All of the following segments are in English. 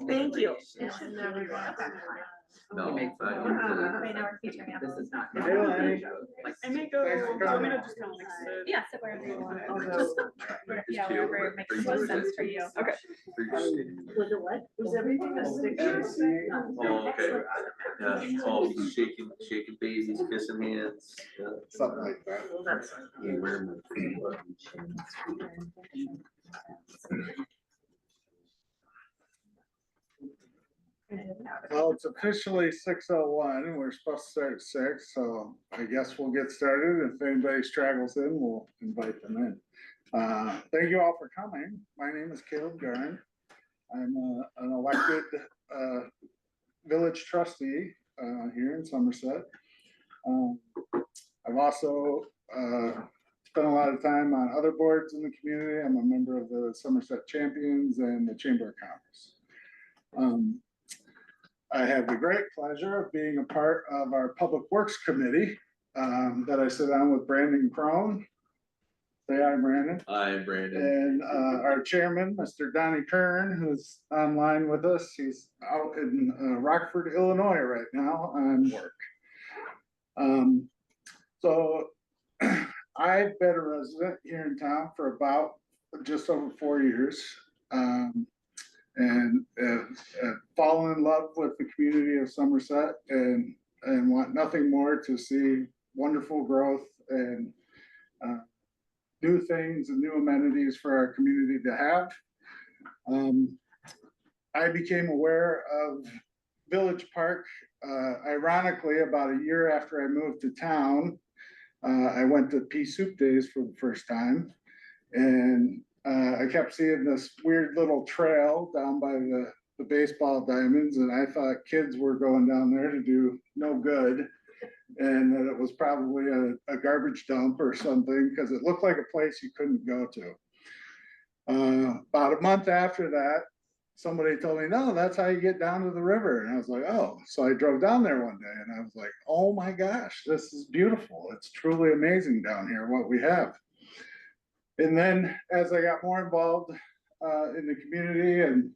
Thank you. No, Right now we're featuring this is not. Hey, Lenny. I may go, Thanks for do you want me to coming. just kind of like sit? Yeah, sit wherever you want. Yeah, Wherever makes the most sense for you. Okay. Was it what? Was everything a stick? Oh, okay. Yeah, oh, he's shaking babies, kissing hands. Yeah. Something like that. Well, it's officially 6:01. We're supposed to start at 6, so I guess we'll get started. If anybody straggles in, we'll invite them in. Thank you all for coming. My name is Caleb Garn. I'm an elected village trustee here in Somerset. I've also spent a lot of time on other boards in the community. I'm a member of the Somerset Champions and the Chamber of Commerce. I have the great pleasure of being a part of our Public Works Committee that I sit on with Brandon Crone. Say hi, Brandon. Hi, Brandon. And our chairman, Mr. Donnie Kern, who's online with us. He's out in Rockford, Illinois right now on work. So I've been a resident here in town for about just over 4 years. And fallen in love with the community of Somerset and want nothing more to see wonderful growth and new things and new amenities for our community to have. I became aware of Village Park, ironically, about a year after I moved to town. I went to Pea Soup Days for the first time, and I kept seeing this weird little trail down by the baseball diamonds, and I thought kids were going down there to do no good, and that it was probably a garbage dump or something, because it looked like a place you couldn't go to. About a month after that, somebody told me, no, that's how you get down to the river. And I was like, oh, so I drove down there one day and I was like, oh my gosh, this is beautiful. It's truly amazing down here, what we have. And then as I got more involved in the community and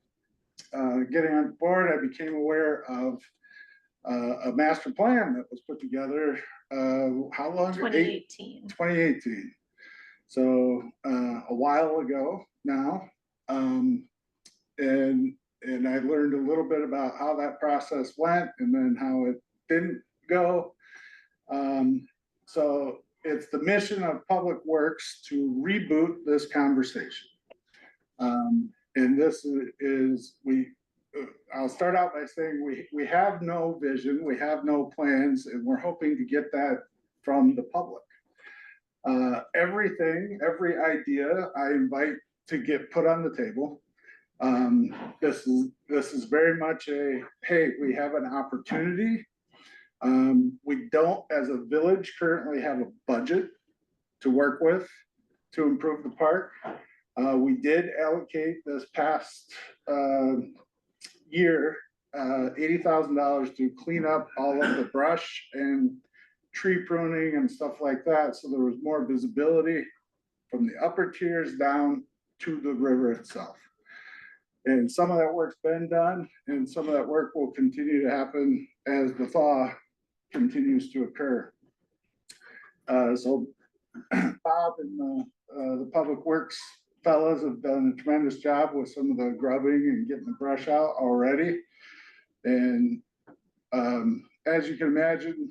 getting on board, I became aware of a master plan that was put together, how long? 2018. 2018. So a while ago now. And I learned a little bit about how that process went and then how it didn't go. So it's the mission of Public Works to reboot this conversation. And this is I'll start out by saying we have no vision, we have no plans, and we're hoping to get that from the public. Every idea I invite to get put on the table. This is very much hey, we have an opportunity. We don't, as a village, currently have a budget to work with to improve the park. We did allocate this past year $80,000 to clean up all of the brush and tree pruning and stuff like that, so there was more visibility from the upper tiers down to the river itself. And some of that work's been done, and some of that work will continue to happen as the thaw continues to occur. So Bob and the Public Works fellas have done a tremendous job with some of the grubbing and getting the brush out already. And as you can imagine,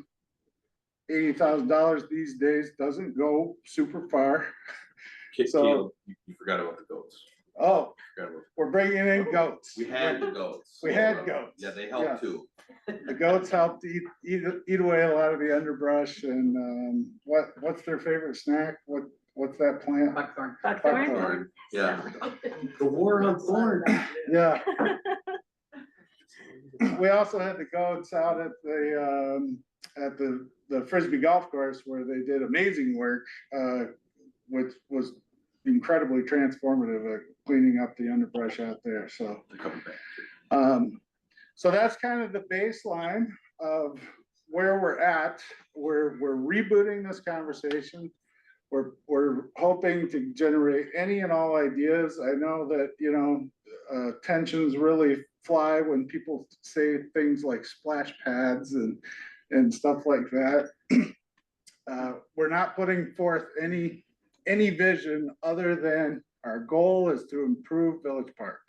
$80,000 these days doesn't go super far. So you forgot about the goats. Oh, we're bringing in goats. We had the goats. We had goats. Yeah, they helped too. The goats helped eat away a lot of the underbrush. And what's their favorite snack? What's that plant? Buckthorn. Buckthorn. Yeah. The war on thorn. Yeah. We also had the goats out at the Frisbee golf course where they did amazing work, which was incredibly transformative at cleaning up the underbrush out there. So, so that's kind of the baseline of where we're at. We're rebooting this conversation. we're hoping to generate any and all ideas. I know that, tensions really fly when people say things like splash pads and stuff like that. We're not putting forth any vision other than our goal is to improve Village Park.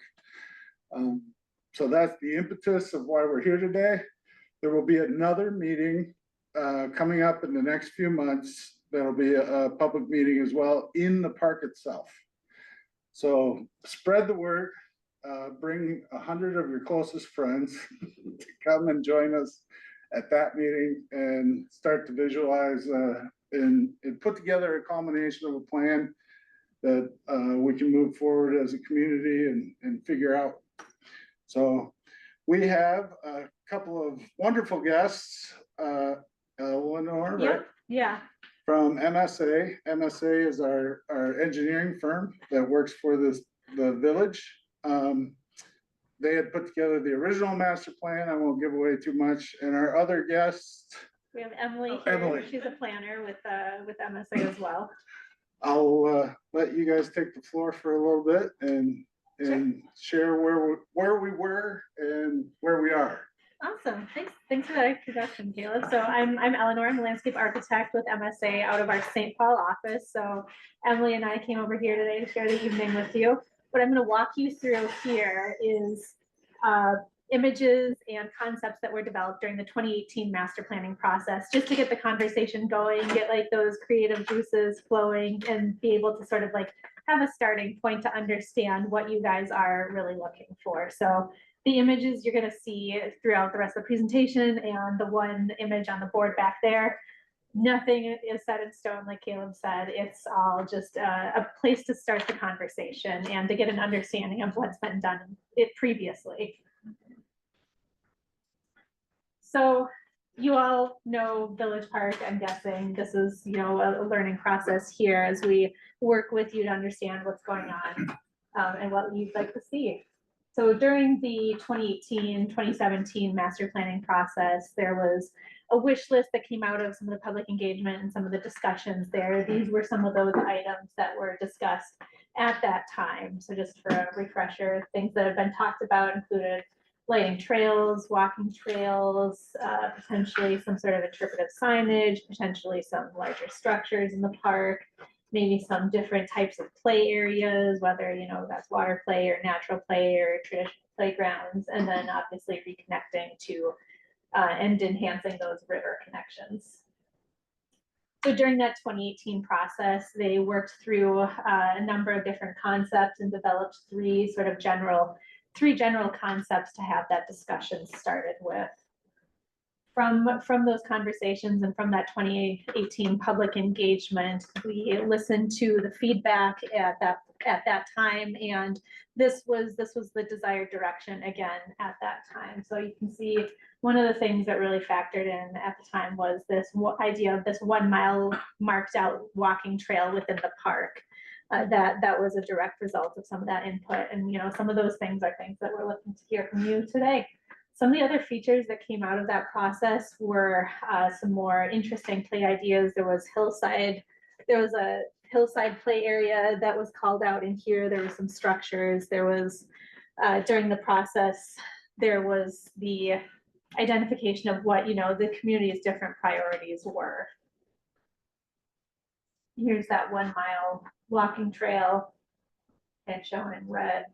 So that's the impetus of why we're here today. There will be another meeting coming up in the next few months. There'll be a public meeting as well in the park itself. So spread the word, bring 100 of your closest friends to come and join us at that meeting and start to visualize and put together a combination of a plan that we can move forward as a community and figure out. So we have a couple of wonderful guests, Eleanor, right? Yep, yeah, From MSA. MSA is our engineering firm that works for the village. They had put together the original master plan. I won't give away too much. And our other guest, we have Emily Oh, here. Emily. She's a planner with MSA as well. I'll let you guys take the floor for a little bit and share where we were and where we are. Awesome, thanks for that introduction, Caleb. So I'm Eleanor, I'm a landscape architect with MSA out of our St. Paul office. So Emily and I came over here today to share the evening with you. What I'm going to walk you through here is images and concepts that were developed during the 2018 master planning process, just to get the conversation going, get like those creative juices flowing, and be able to sort of like have a starting point to understand what you guys are really looking for. So the images you're going to see throughout the rest of the presentation and the one image on the board back there, nothing is set in stone, like Caleb said. It's all just a place to start the conversation and to get an understanding of what's been done previously. So you all know Village Park, I'm guessing. This is, a learning process here as we work with you to understand what's going on and what you'd like to see. So during the 2018-2017 master planning process, there was a wish list that came out of some of the public engagement and some of the discussions there. These were some of those items that were discussed at that time. So just for a refresher, things that have been talked about included lighting trails, walking trails, potentially some sort of interpretive signage, potentially some larger structures in the park, maybe some different types of play areas, whether, that's water play or natural play or traditional playgrounds, and then obviously reconnecting to and enhancing those river connections. So during that 2018 process, they worked through a number of different concepts and developed three general concepts to have that discussion started with. From those conversations and from that 2018 public engagement, we listened to the feedback at that time, and this was the desired direction again at that time. So you can see one of the things that really factored in at the time was this idea of this 1 mile marked out walking trail within the park. That was a direct result of some of that input, and some of those things are things that we're looking to hear from you today. Some of the other features that came out of that process were some more interesting play ideas. There was a hillside play area that was called out in here. There were some structures. There was, during the process, there was the identification of what, the community's different priorities were. Here's that 1 mile walking trail and shown in red.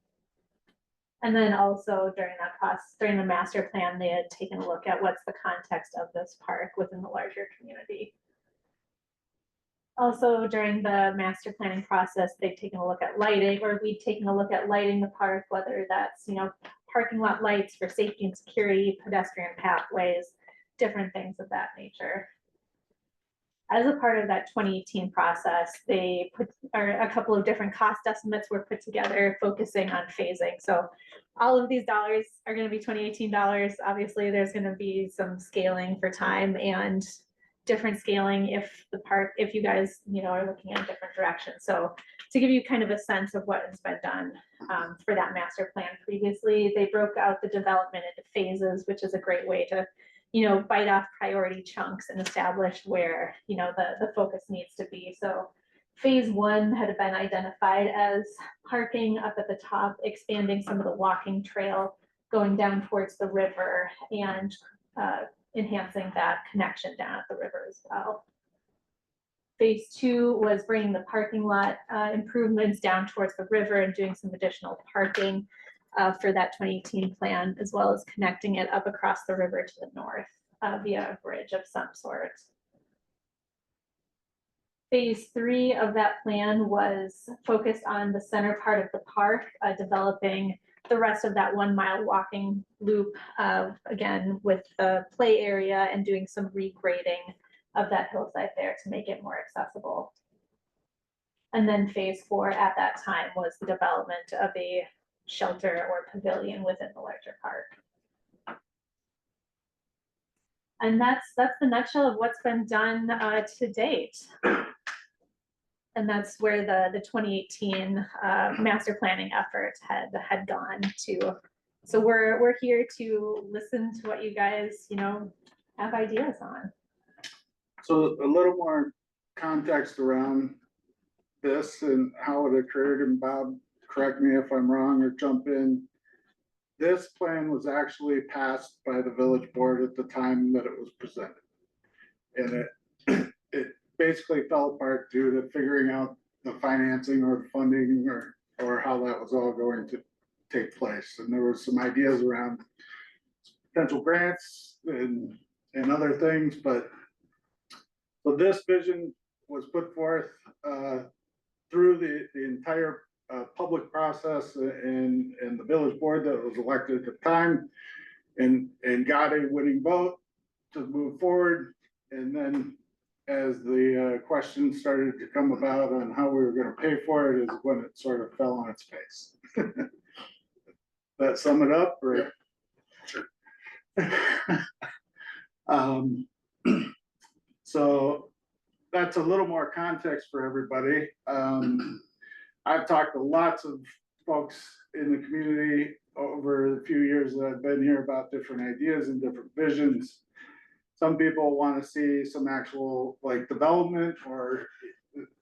And then also during that process, during the master plan, they had taken a look at what's the context of this park within the larger community. Also during the master planning process, they've taken a look at lighting, or we've taken a look at lighting the park, whether that's, parking lot lights for safety and security, pedestrian pathways, different things of that nature. As a part of that 2018 process, a couple of different cost estimates were put together focusing on phasing. So all of these dollars are going to be 2018 dollars. Obviously, there's going to be some scaling for time and different scaling if you guys, are looking in a different direction. So to give you kind of a sense of what has been done for that master plan previously, they broke out the development into phases, which is a great way to bite off priority chunks and establish where, the focus needs to be. So phase one had been identified as parking up at the top, expanding some of the walking trail, going down towards the river and enhancing that connection down at the river as well. Phase two was bringing the parking lot improvements down towards the river and doing some additional parking for that 2018 plan, as well as connecting it up across the river to the north via a bridge of some sort. Phase three of that plan was focused on the center part of the park, developing the rest of that 1 mile walking loop, again, with the play area and doing some regrading of that hillside there to make it more accessible. And then phase four at that time was the development of a shelter or pavilion within the larger park. And that's the nutshell of what's been done to date. And that's where the 2018 master planning effort had gone to. So we're here to listen to what you guys, have ideas on. So a little more context around this and how it occurred, and Bob, correct me if I'm wrong or jump in. This plan was actually passed by the village board at the time that it was presented. And it basically fell apart due to figuring out the financing or funding or how that was all going to take place. And there were some ideas around potential grants and other things, but so this vision was put forth through the entire public process and the village board that was elected at the time, and got a winning vote to move forward. And then as the questions started to come about on how we were going to pay for it is when it sort of fell on its face. That sum it up, or? Yeah, sure. So that's a little more context for everybody. I've talked to lots of folks in the community over the few years that I've been here about different ideas and different visions. Some people want to see some actual development, or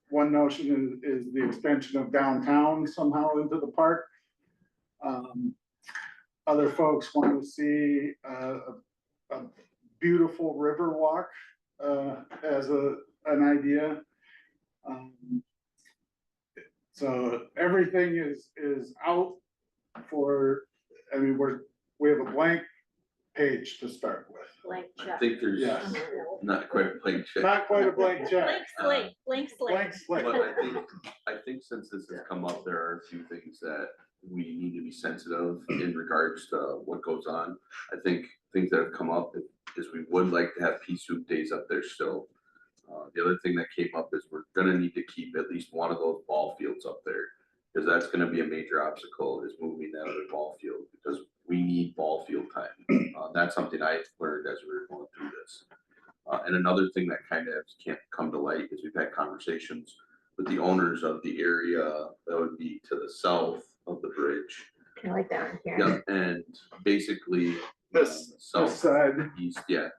one notion is the extension of downtown somehow into the park. Other folks want to see a beautiful river walk as an idea. So everything is out for, we have a blank page to start with. Blank I check. think there's Yes. not quite a blank check. Not quite a blank check. Blank slate. Blank slate. But I think since this has come up, there are a few things that we need to be sensitive in regards to what goes on. I think things that have come up is we would like to have pea soup days up there still. The other thing that came up is we're gonna need to keep at least one of those ball fields up there, because that's gonna be a major obstacle, is moving that other ball field, because we need ball field time. That's something I learned as we were going through this. And another thing that kind of can't come to light is we've had conversations with the owners of the area that would be to the south of the bridge. Kind of like that one here. Yep, and basically. This south, side. east, yeah.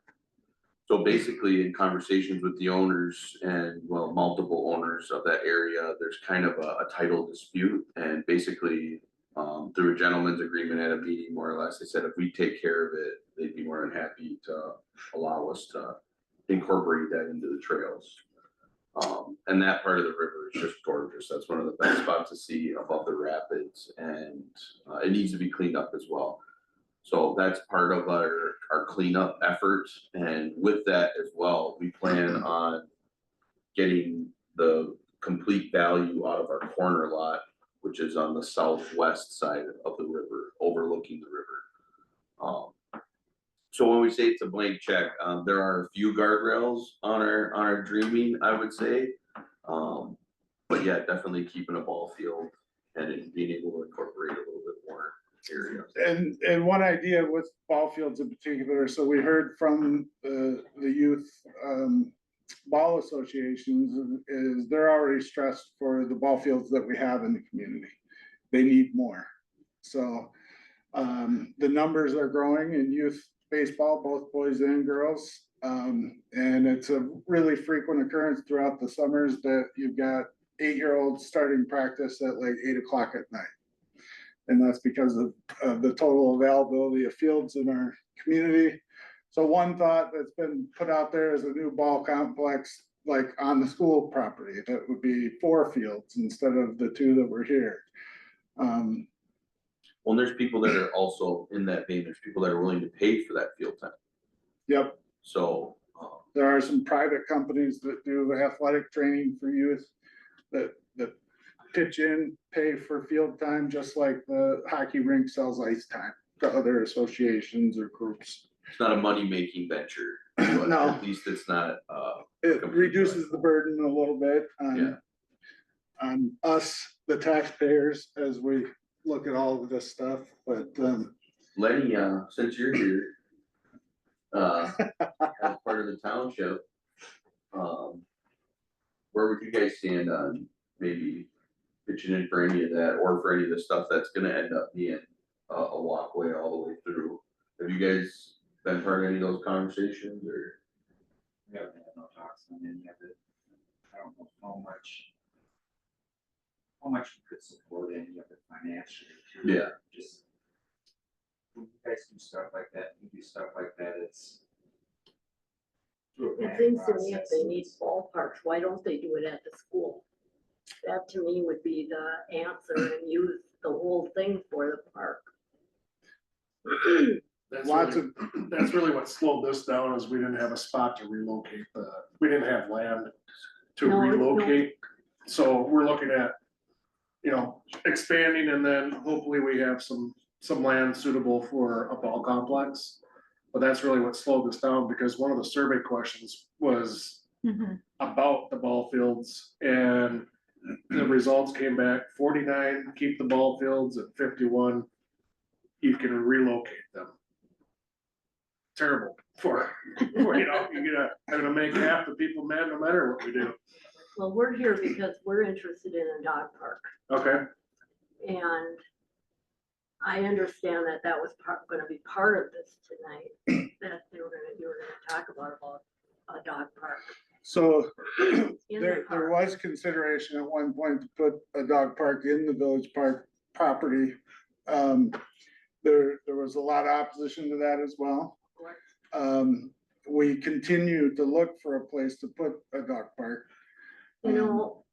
So basically, in conversations with the owners and, well, multiple owners of that area, there's kind of a title dispute. And basically, through a gentleman's agreement at a meeting, more or less, they said if we take care of it, they'd be more than happy to allow us to incorporate that into the trails. And that part of the river is just gorgeous. That's one of the best spots to see above the rapids, and it needs to be cleaned up as well. So that's part of our cleanup effort. And with that as well, we plan on getting the complete value out of our corner lot, which is on the southwest side of the river, overlooking the river. So when we say it's a blank check, there are a few guardrails on our dreaming, I would say. But yeah, definitely keeping a ball field and being able to incorporate a little bit more areas. And one idea with ball fields in particular, so we heard from the youth ball associations is they're already stressed for the ball fields that we have in the community. They need more. So the numbers are growing in youth baseball, both boys and girls. And it's a really frequent occurrence throughout the summers that you've got 8-year-olds starting practice at like 8 o'clock at night. And that's because of the total availability of fields in our community. So one thought that's been put out there is a new ball complex, like on the school property, that would be 4 fields instead of the 2 that were here. Well, there's people that are also in that vein, there's people that are willing to pay for that field time, Yep, so. there are some private companies that do athletic training for youth that pitch in, pay for field time, just like the hockey rink sells ice time to other associations or groups. It's not a money-making venture, but No. at least it's not, It reduces the burden a little bit Yeah. on us, the taxpayers, as we look at all of this stuff, but, Lenny, since you're here, as part of the township, where would you guys stand on maybe pitching in for any of that, or for any of the stuff that's gonna end up being a walkway all the way through? Have you guys been part of any of those conversations, or? We haven't had no talks on any of it. I don't know how much we could support any of it financially. Too. Yeah. Just, when you guys do stuff like that, you do stuff like that, it's. through a It planning seems to me if process, they need it's- ballparks, why don't they do it at the school? That to me would be the answer and use the whole thing for the park. That's lots really, of, that's really what slowed this down, is we didn't have a spot to relocate we didn't have land to No, no. relocate. So we're looking at, expanding, and then hopefully we have some land suitable for a ball complex. But that's really what slowed this down, because one of the survey questions was about the ball fields, and the results came back 49 keep the ball fields, and 51 you can relocate them. Terrible for you're gonna make half the people mad no matter what we do. Well, we're here because we're interested in a dog park, Okay, and I understand that that was gonna be part of this tonight, that you were gonna talk about a dog park. so in the there park. was consideration at one point to put a dog park in the village park property. There was a lot of opposition to that as well. We continue to look for a place to put a dog park. You know,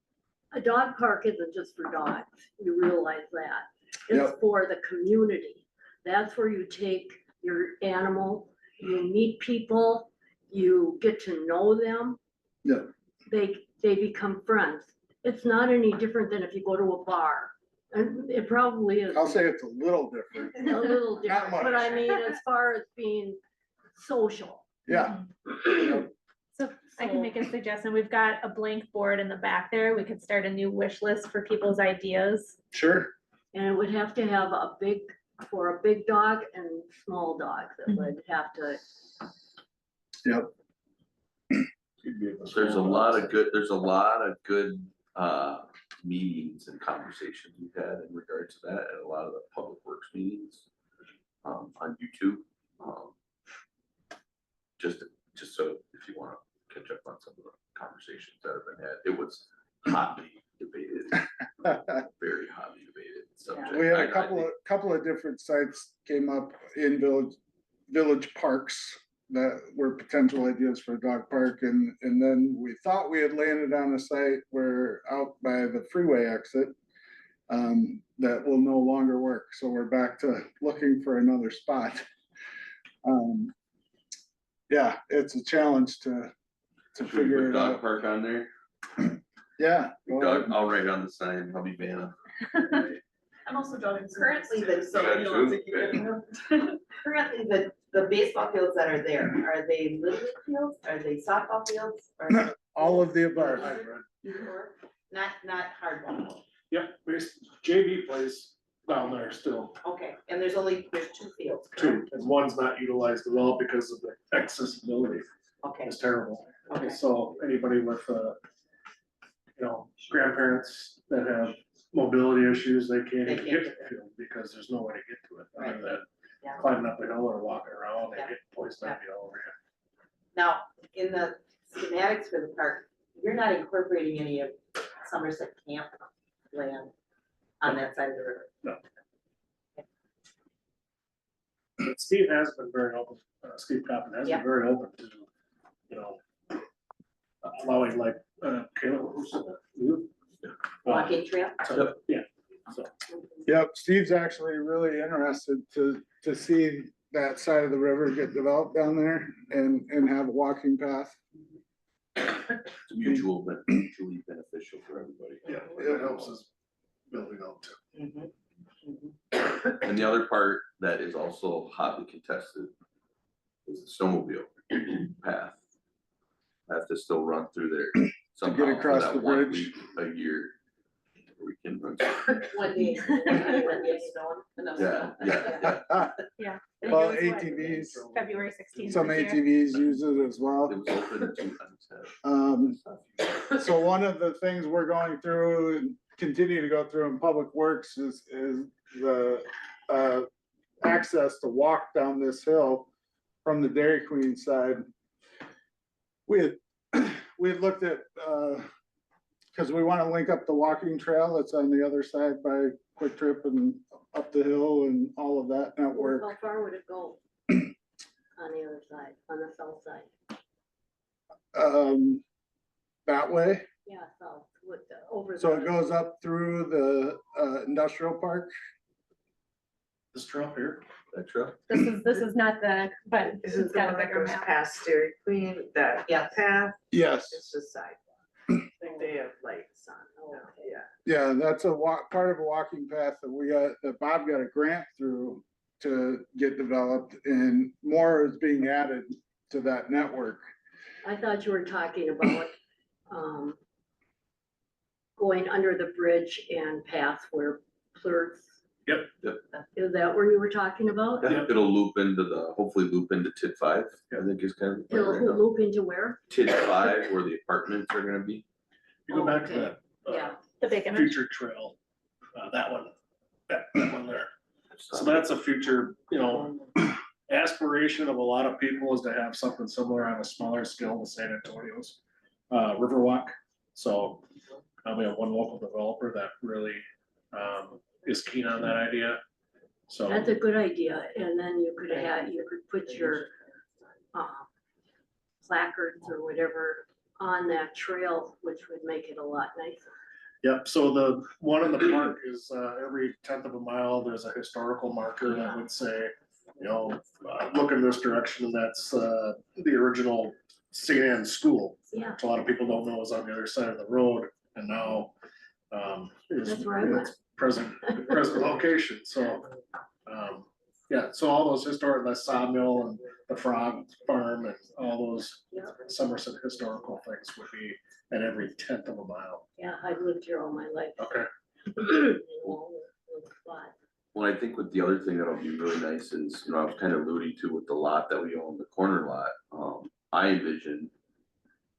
a dog park isn't just for dogs, you realize that. It's Yep. for the community. That's where you take your animal, you meet people, you get to know them. Yep. They become friends. It's not any different than if you go to a bar. And it probably is I'll say it's a little different. a little different, but I much. mean, as far as being social. Yeah, So I can make a suggestion. We've got a blank board in the back there. We could start a new wish list for people's ideas. sure. And it would have to have for a big dog and small dogs, it Mhm. would have to. There's a lot of good, meetings and conversations we've had in regards to that, at a lot of the public works meetings, on YouTube. Just so if you wanna catch up on some of the conversations that have been had, it was hotly debated, very hotly debated subject. We had I a couple of different sites came up in village parks that were potential ideas for a dog park, and then we thought we had landed on a site where out by the freeway exit that will no longer work, so we're back to looking for another spot. Yeah, it's a challenge to Should we figure put it dog out. park on there? Yeah. go Dog, ahead. I'll write on the sign, I'll be Vanna. I'm also jogging. Currently, the, so, You you got know, two? Okay. currently, the baseball fields that are there, are they little league fields, are they softball fields? Are they All of the above. either? Not hardball, yep, JV plays down there still, okay, and there's 2 fields, too, correct? and one's not utilized at all because of the accessibility. Okay, It's terrible. okay, So anybody with, grandparents that have mobility issues, they can't They even can't get to get the field because there's no way to get to it. Right. Other than Yeah. climbing up a hill or walking around, they Yeah. get poison ivy all over you. now, in the schematics for the park, you're not incorporating any of Somerset camp land on that side of the river. Steve has been very open, Steve Coppin has been Yeah. very open to, you know, allowing like, Caleb, who's you? Walking trail. Yeah, so, Yep, Steve's actually really interested to see that side of the river get developed down there and have a walking path. It's mutually beneficial for everybody. yeah, it helps us building out too. Mhm. And the other part that is also hotly contested is the snowmobile path. I have to still run through there somehow for across that the one bridge. week a year. We can run. One day, snow, enough Yeah, snow. yeah, Yeah. I think Well, it was what, ATVs, February 16th. some this year. ATVs use it as well. It was open to, So one of the things we're going through and continue to go through in Public Works is the, access to walk down this hill from the Dairy Queen side. We had looked at, cause we wanna link up the walking trail that's on the other side by Quick Trip and up the hill and all of that network. How far would it go? On the other side, on the south side? That way, Yeah, south, with the, over. so the- it goes up through the, industrial park. This trail here, that trail. This is not the, but it's Isn't the got a one that bigger goes map. past Dairy Queen, that Yes. path, Yes. it's just sidewalk. Like they have lights on, yeah. Yeah, that's part of a walking path that Bob got a grant through to get developed, and more is being added to that network. I thought you were talking about, going under the bridge and past where Plurks. Yep. Yep. Is that where you were talking about? Yeah, it'll hopefully loop into TID 5, I think is kind of. the plan It'll right now. loop into where? TID 5, where the apartments are gonna be. you go back to Okay. that, Yeah. The big image. future trail, that one, that one there. So that's a future, you know, aspiration of a lot of people is to have something similar on a smaller scale to San Antonio's, Riverwalk. So, we have one local developer that really, is keen on that idea, so. That's a good idea, and then you could put your, placards or whatever on that trail, which would make it a lot nicer. Yep, so the one in the park is, every 1/10 of a mile, there's a historical marker that would say, you know, look in this direction, and that's, the original St. Anne's School. Yeah, Which a lot of people don't know is on the other side of the road, and now, is That's where I went. its present location, so. Yeah, so all those historic, the sawmill and the frog farm and all those Yeah. Somerset historical things would be at every 1/10 of a mile. yeah, I've lived here all my life. Okay. You know, little spot. Well, I think with the other thing that'll be really nice is, you know, I was kind of alluding to with the lot that we own, the corner lot. I envision,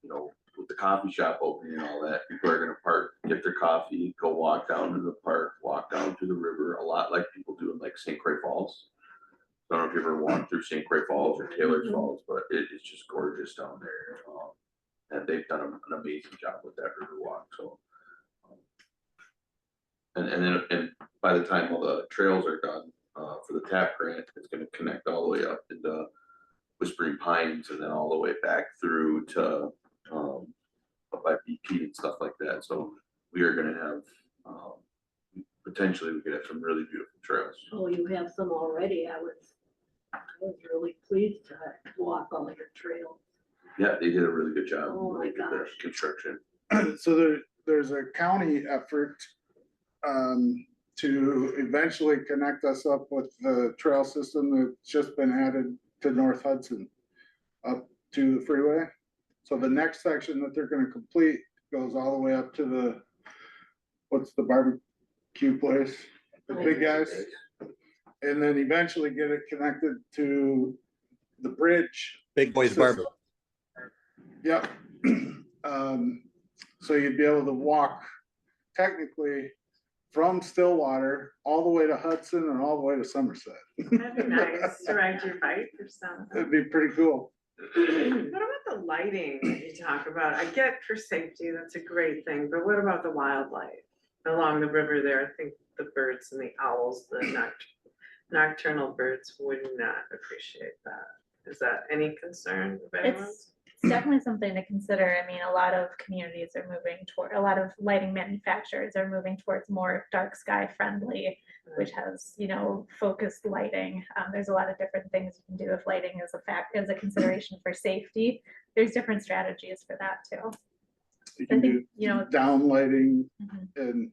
you know, with the coffee shop opening and all that, people are gonna park, get their coffee, go walk down to the park, walk down to the river, a lot like people do in like St. Croix Falls. I don't know if you ever walked through St. Croix Falls or Taylor's Falls, but it is just gorgeous down there. And they've done an amazing job with that river walk, so. And by the time all the trails are done, for the TAP grant, it's gonna connect all the way up into Whispering Pines and then all the way back through to, up by BP and stuff like that, so we are gonna have, potentially we could have some really beautiful trails. Oh, you have some already. I was really pleased to walk all your trails. Yeah, they did a really good job. Oh my with the gosh. Construction. So there's a county effort to eventually connect us up with the trail system that's just been added to North Hudson up to the freeway. So the next section that they're gonna complete goes all the way up to the, what's the barbecue place? The Big Guys. And then eventually get it connected to the bridge. Big Boys Barber. Yep. So you'd be able to walk technically from Stillwater all the way to Hudson and all the way to Somerset. That'd be nice to ride your bike or something. It'd be pretty cool. What about the lighting that you talk about, I get for safety, that's a great thing, but what about the wildlife? Along the river there, I think the birds and the owls, the nocturnal birds would not appreciate that. Is that any concern of anyone's? It's definitely something to consider. I mean, a lot of communities are moving toward, a lot of lighting manufacturers are moving towards more dark sky friendly, which has, you know, focused lighting. There's a lot of different things you can do if lighting is a consideration for safety. There's different strategies for that too. You I can think, do you know, downlighting Mhm. and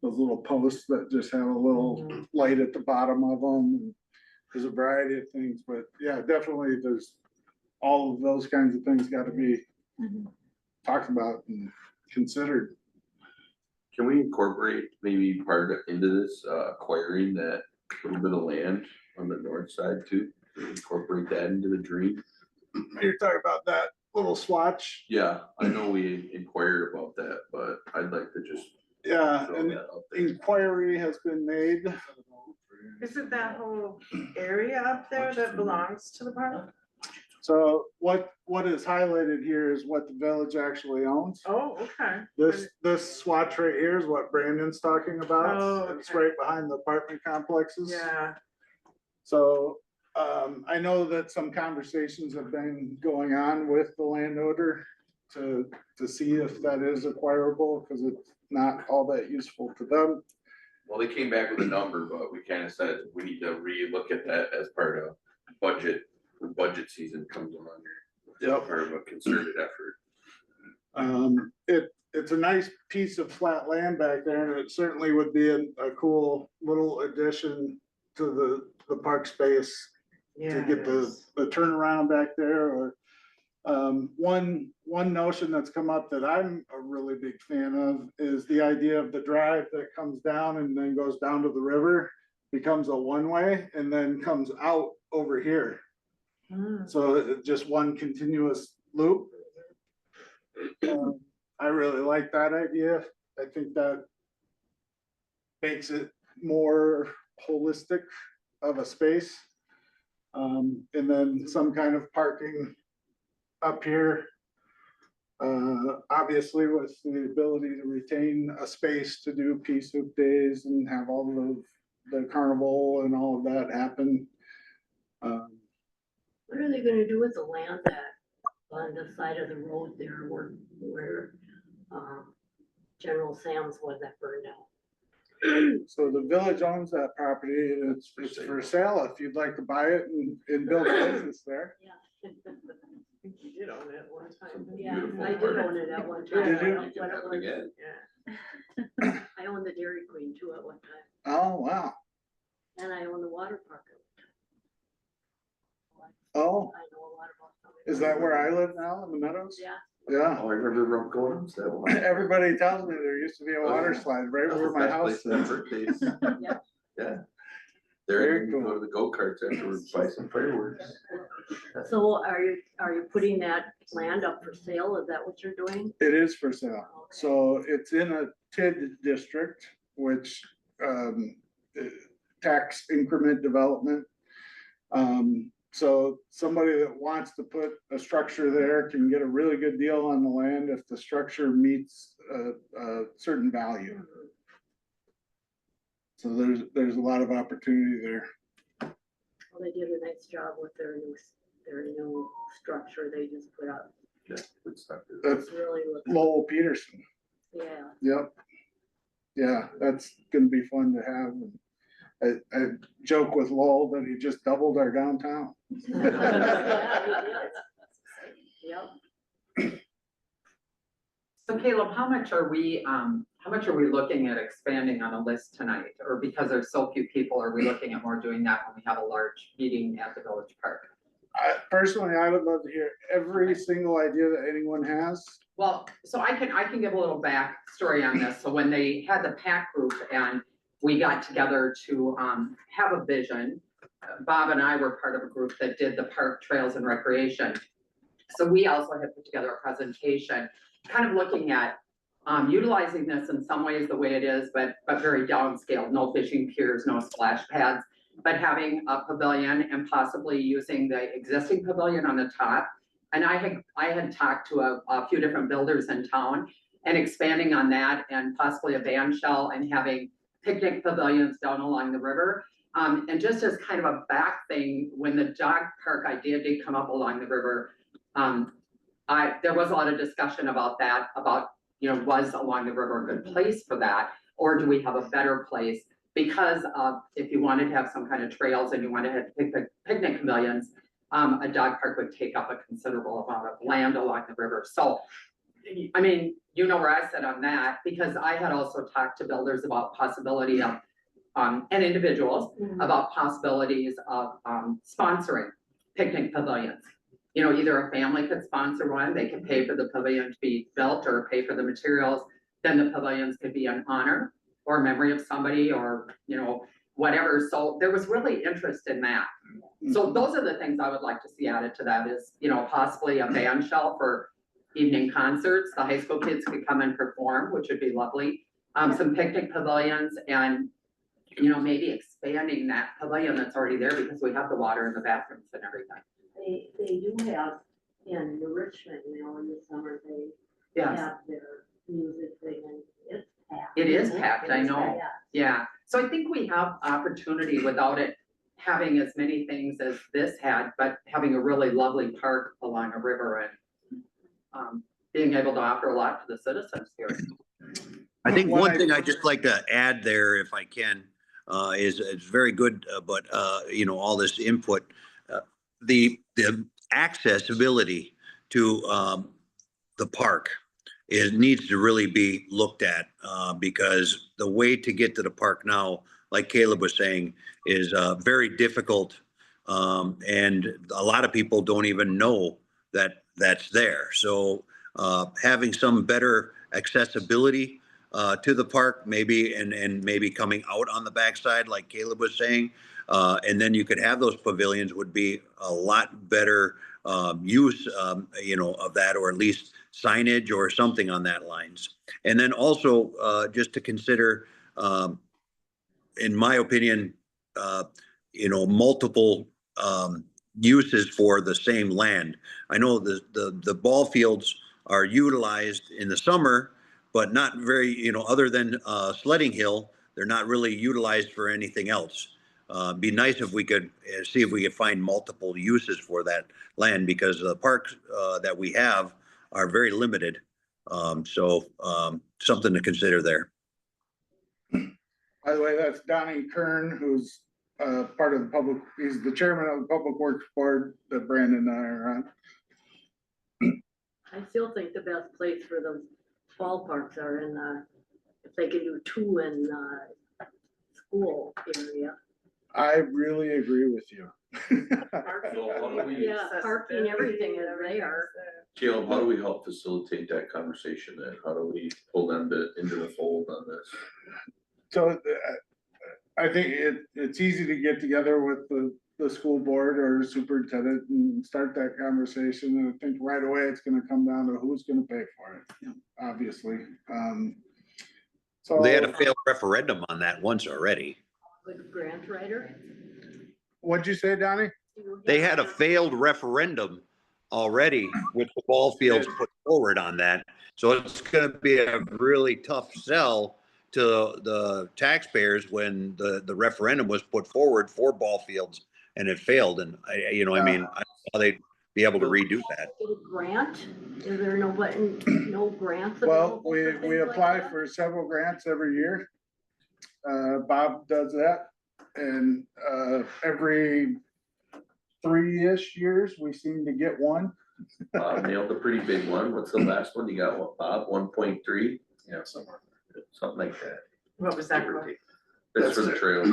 those little posts that just have a little light at the bottom of them. There's a variety of things, but yeah, definitely there's all of those kinds of things gotta be Mhm. talked about and considered. Can we incorporate maybe part of into this, acquiring that little bit of land on the north side too? Incorporate that into the dream? You're talking about that little swatch? Yeah, I know we inquired about that, but I'd like to just Yeah, throw and that out there. inquiry has been made. Isn't that whole area up there that belongs to the park? So what is highlighted here is what the village actually owns. Oh, okay. This swatch right here is what Brandon's talking about. Oh, It's okay. right behind the apartment complexes. Yeah, So, I know that some conversations have been going on with the landowner to see if that is acquirable, because it's not all that useful to them. Well, they came back with a number, but we kind of said we need to relook at that as part of budget, when budget season comes along. Yep. Part of a concerted effort. It's a nice piece of flat land back there, and it certainly would be a cool little addition to the park space yeah. to get it the is. turnaround back there, or one notion that's come up that I'm a really big fan of is the idea of the drive that comes down and then goes down to the river, becomes a one-way and then comes out over here. Hmm. So just one continuous loop. I really like that idea. I think that makes it more holistic of a space. And then some kind of parking up here. Obviously with the ability to retain a space to do pea soup days and have all of the carnival and all of that happen. What are they gonna do with the land that on the side of the road there where General Sam's was that burned out? So the village owns that property and it's for sale if you'd like to buy it and build a business there. Yeah. I think you did own it one time. Some didn't you? Yeah, beautiful I did park. own it at one Did time. you? I don't know You can what it have it was. again. Yeah. I owned the Dairy Queen too at one time, Oh, wow. and I owned the water park. Oh, I know a lot about. some of is it. that where I live now in the Meadows? Yeah, Yeah. Oh, I remember Rob Gordon's that one. Everybody tells me there used to be a water yeah. slide right That's where the my best house place to have is. birthdays. yeah. Yeah. Very There, you can cool. go to the go-karts afterwards, buy some fireworks. So are you putting that land up for sale? Is that what you're doing? It is for sale. So it's in a TID district, which tax increment development. So somebody that wants to put a structure there can get a really good deal on the land if the structure meets a certain value. So there's a lot of opportunity there. Well, they did a nice job with their new structure they just put up. Yeah, good stuff. That's It's really, Lowell Peterson. yeah. Yep. Yeah, that's gonna be fun to have. I joke with Lowell that he just doubled our downtown. Yep. So Caleb, how much are we looking at expanding on a list tonight? Or because there's so few people, are we looking at more doing that when we have a large meeting at the Village Park? Personally, I would love to hear every single idea that anyone has. Well, so I can give a little backstory on this. So when they had the PAC group and we got together to have a vision, Bob and I were part of a group that did the park trails and recreation. So we also had put together a presentation, kind of looking at utilizing this in some ways the way it is, but very downscaled, no fishing piers, no splash pads, but having a pavilion and possibly using the existing pavilion on the top and I had talked to a few different builders in town and expanding on that and possibly a band shell and having picnic pavilions down along the river. And just as kind of a back thing, when the dog park idea did come up along the river, there was a lot of discussion about that, about, was along the river a good place for that? Or do we have a better place? Because if you wanted to have some kind of trails and you wanted to have picnic pavilions, a dog park would take up a considerable amount of land along the river. So, I mean, where I sit on that, because I had also talked to builders about possibility of, and individuals about possibilities of sponsoring picnic pavilions. Either a family could sponsor one, they could pay for the pavilion to be built or pay for the materials. Then the pavilions could be an honor or memory of somebody or, whatever. So there was really interest in that. So those are the things I would like to see added to that is, possibly a band shell for evening concerts. The high school kids could come and perform, which would be lovely. Some picnic pavilions and, maybe expanding that pavilion that's already there because we have the water in the bathrooms and everything. They do have in Richmond now in the summer, they Yes, have their music thing and it's packed. it is packed, I It's know. packed. Yeah, so I think we have opportunity without it having as many things as this had, but having a really lovely park along a river and being able to offer a lot to the citizens here. I think Well, one I- thing I'd just like to add there, if I can, is it's very good, but all this input, the accessibility to the park needs to really be looked at because the way to get to the park now, like Caleb was saying, is very difficult, and a lot of people don't even know that that's there. So having some better accessibility to the park, maybe, and maybe coming out on the backside, like Caleb was saying, and then you could have those pavilions would be a lot better use, of that, or at least signage or something on that lines. And then also just to consider, in my opinion, multiple uses for the same land. I know the ball fields are utilized in the summer, but not very, other than Sledding Hill, they're not really utilized for anything else. Be nice if we could see if we could find multiple uses for that land because the parks that we have are very limited. So something to consider there. By the way, that's Donnie Kern, who's part of the he's the chairman of the Public Works Board that Brandon and I are on. I still think the best place for those ballparks are in if they can do two in school area. I really agree with you. Yeah, parking, everything is there. Caleb, how do we help facilitate that conversation then? How do we pull them into the fold on this? So I think it's easy to get together with the school board or superintendent and start that conversation. And I think right away, it's gonna come down to who's gonna pay for it, obviously. So They had a failed referendum on that once already. Good grant writer. What'd you say, Donnie? They had a failed referendum already with the ball fields put forward on that. So it's going to be a really tough sell to the taxpayers when the referendum was put forward for ball fields and it failed. And I don't know how they'd be able to redo that. Grant? Is there no grants? Well, available for we things like apply that? for several grants every year. Bob does that. And every 3-ish years, we seem to get one. Nailed a pretty big one. What's the last one? You got what, Bob? 1.3? Yeah, somewhere. Something like that. What was that Give or for? take. That's for the trails,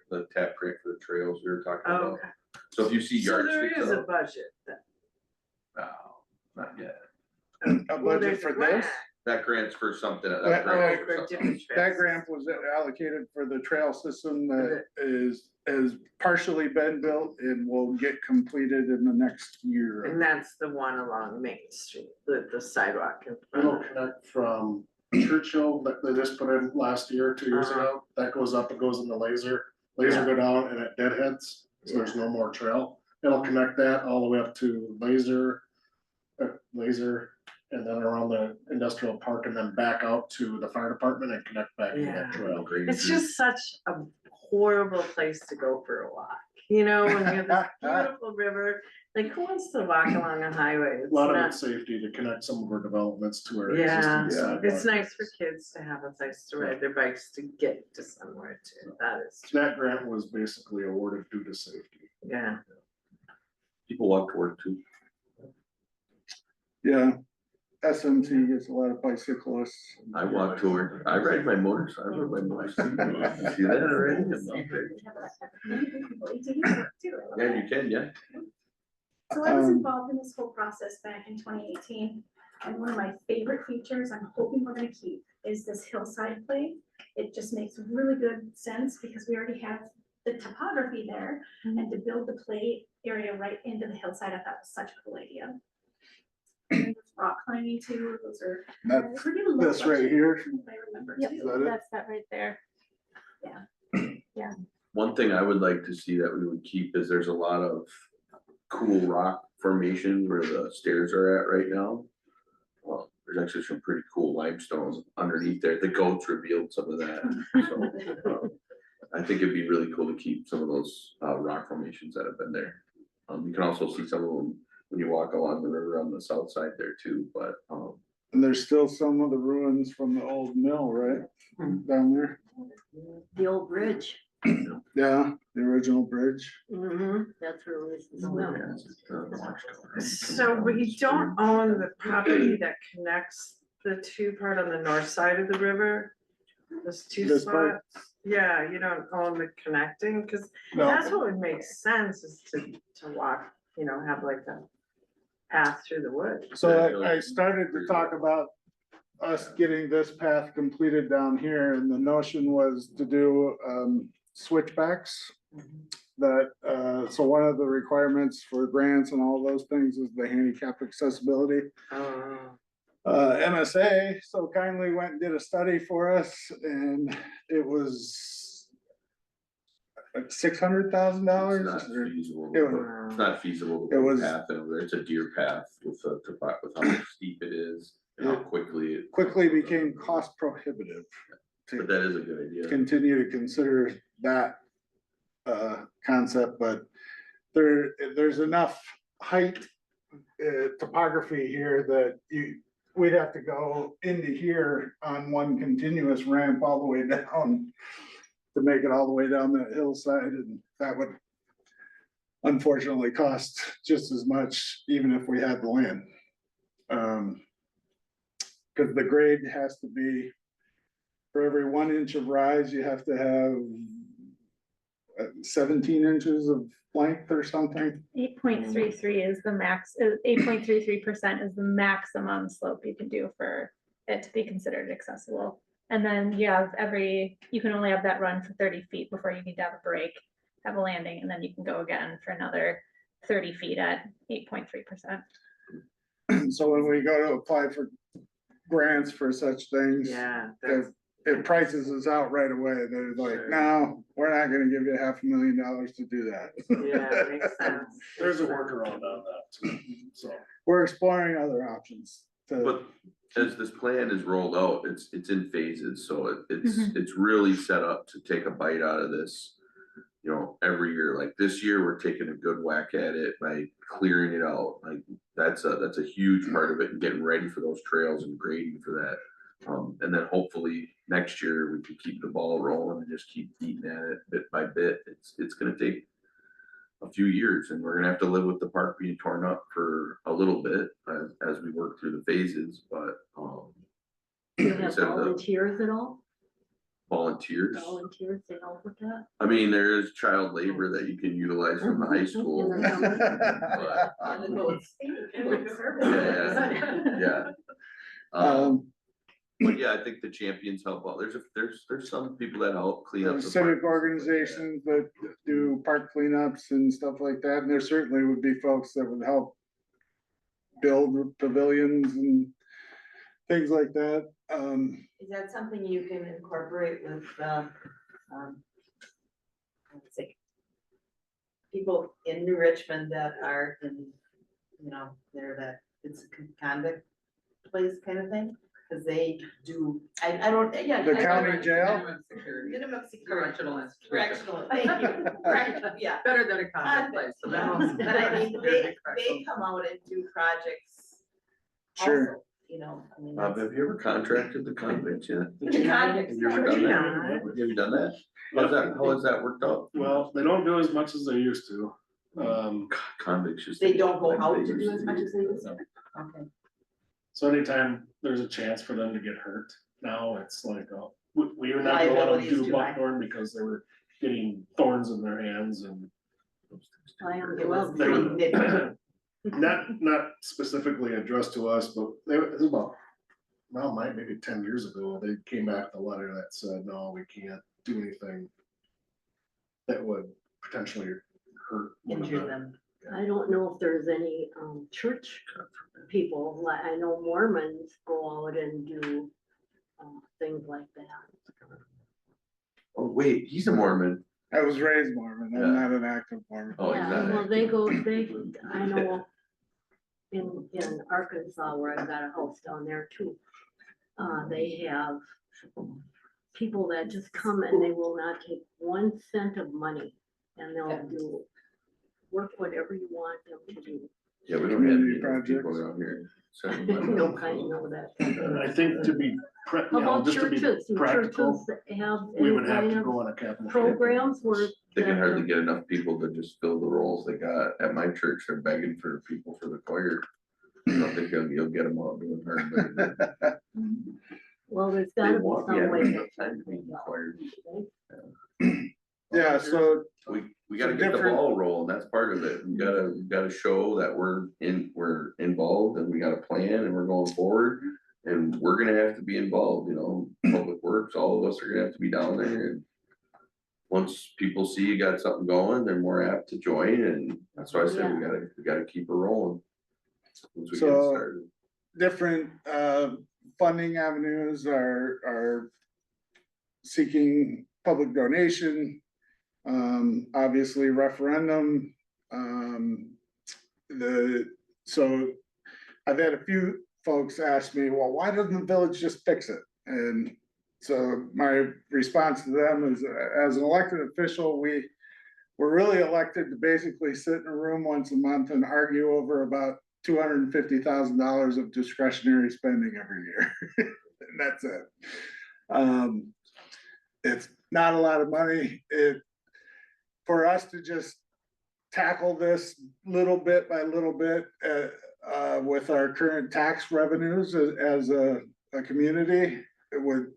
the tap grant for the trails we were talking Oh, about. okay. So if you see So there yardsticks is a up, budget then. no, not yet. A Well, budget there's a for grant. this. That grant's for something. That- That grant's For for something. different That trails. grant was allocated for the trail system that is partially been built and will get completed in the next year. And that's the one along Main Street, the sidewalk in It'll front of it. connect from Churchill that they just put in last year, 2 years ago. That goes up, it goes into Laser go down and it deadheads, so there's no more trail. It'll connect that all the way up to Laser, laser and then around the industrial park and then back out to the fire department and connect back to Yeah. that trail. It's just such a horrible place to go for a walk, you know, when you have this beautiful river, like who wants to walk along a highway? A It's lot of not- it's safety to connect some of our developments to our Yeah, existing sidewalk. it's nice for kids to have a place to ride their bikes to get to somewhere too, that is, true. That grant was basically awarded due to safety. yeah. People walk to work too. Yeah, SMT gets a lot of bicyclists. I walk to work. I ride my motorcycle. I ride my motorcycle. See that already? I'm out there. Yeah, you can, yeah. So I was Um, involved in this whole process back in 2018, and one of my favorite features I'm hoping we're gonna keep is this hillside play. It just makes really good sense because we already have the topography there, and to build the play area right into the hillside, I thought was such a cool idea. And then there's rock climbing too, those are That's pretty low. this right budget, here. if I remember Yep. too. Is that it? That's that right there. One thing I would like to see that we would keep is there's a lot of cool rock formations where the stairs are at right now. Well, there's actually some pretty cool limestone underneath there. The goats revealed some of that. So, I think it'd be really cool to keep some of those rock formations that have been there. You can also see some of them when you walk along the river on the south side there too, but And there's still some of the ruins from the old mill, right? Down there. The old bridge. Yeah, the original bridge. That's where it was. yeah, it's, So we don't own the property that connects the two part on the north side of the river? Those two This part? spots? Yeah, you don't own the connecting, cause No, that's what would make sense is to walk, you know, have like a path through the woods. so I started to talk about us getting this path completed down here, and the notion was to do switchbacks. That, so one of the requirements for grants and all those things is the handicap accessibility. Oh, MSA so kindly went and did a study for us, and it was like $600,000. not feasible. It was- It's not feasible. to It put a was- path over there. It's a deer path with how steep it is and how quickly it. Quickly became cost prohibitive But to that is a good idea. continue to consider that concept, but there's enough height topography here that we'd have to go into here on one continuous ramp all the way down to make it all the way down that hillside, and that would unfortunately cost just as much, even if we had the land. Cause the grade has to be, for every 1 inch of rise, you have to have 17 inches of length or something. 8.33 is the max, 8.33% is the maximum slope you can do for it to be considered accessible. And then you have you can only have that run for 30 feet before you need to have a break, have a landing, and then you can go again for another 30 feet at 8.3%. So when we go to apply for grants for such things, yeah, if it prices us out right away, they're like, Sure. no, we're not gonna give you $500,000 to do that. yeah, makes sense. There's a workaround on that too, so. We're exploring other options But as this plan is rolled out, it's in phases, so it's Mhm. really set up to take a bite out of this. You know, every year, like this year, we're taking a good whack at it by clearing it out, like that's a huge part of it and getting ready for those trails and grading for that. And then hopefully next year we can keep the ball rolling and just keep eating at it bit by bit. It's gonna take a few years, and we're gonna have to live with the park being torn up for a little bit as we work through the phases, but, Do you like I have said, the volunteers at all? volunteers. Volunteers to help with that? I mean, there is child labor that you can utilize from the high school. In the summer? but, On the goats. Yeah. But yeah, I think the champions help out. There's some people that help clean up. the Civic park and stuff like that. organizations that do park cleanups and stuff like that, and there certainly would be folks that would help build pavilions and things like that. Is that something you can incorporate with, let's see, people in New Richmond that are in, they're that it's a convict place kind of thing, cause they do, I don't, yeah. The I- county jail? Minimum security. Minimum security. Correctional institution. Correctional, thank you, right, yeah. Better than a convict place, so minimum But I mean, security they correctional. come out and do projects Sure. also, you know, I mean. Bob, that's- have you ever contracted the convicts yet? The convicts. Have you ever done that? Yeah. Have you done that? How has that worked out? Well, they don't do as much as they used to. Convicts just. They don't go like out they to do used as much as they used to? Okay. So anytime there's a chance for them to get hurt, now it's like, oh, we would not let them Liability is do too high. buckthorn because they were getting thorns in their hands and. I am It was well, They were- pretty nitty. Not specifically addressed to us, but it was about, well, maybe 10 years ago, they came back with a letter that said, no, we can't do anything that would potentially hurt. one Injure another. them. I don't know if there's any, church people, like, I know Mormons go out and do, things like that. Oh, wait, he's a Mormon. I was raised Mormon, I'm Yeah. not an active Mormon. Oh, he's Yeah, not well, they active. go, I know in Arkansas where I've got a house down there too. They have people that just come and they will not take 1 cent of money and they'll do work whatever you want them to do. Yeah, we don't have any Community of those people projects. around here. So, No, I know that. And I think to be, How you know, about just to be churches? Do practical, churches have we any would have kind to of go on a capital. programs where? They can hardly get enough people to just fill the roles they got. At my church, they're begging for people for the choir. I don't think you'll get them all doing hard, but Well, there's they gotta be want, some yeah, way. we have time to be in the choir. Yeah, so We gotta get the Different- ball rolling, that's part of it, we gotta show that we're involved and we got a plan and we're going forward. And we're gonna have to be involved, you know, Public Works, all of us are gonna have to be down there and. Once people see you got something going, they're more apt to join, and that's why I said we gotta keep it rolling. Once we get So- started. different funding avenues are seeking public donation. Obviously referendum. So I've had a few folks ask me, well, why doesn't the village just fix it? And so my response to them is, as an elected official, we're really elected to basically sit in a room once a month and argue over about $250,000 of discretionary spending every year. And that's it. It's not a lot of money. For us to just tackle this little bit by little bit, with our current tax revenues as a community, it would,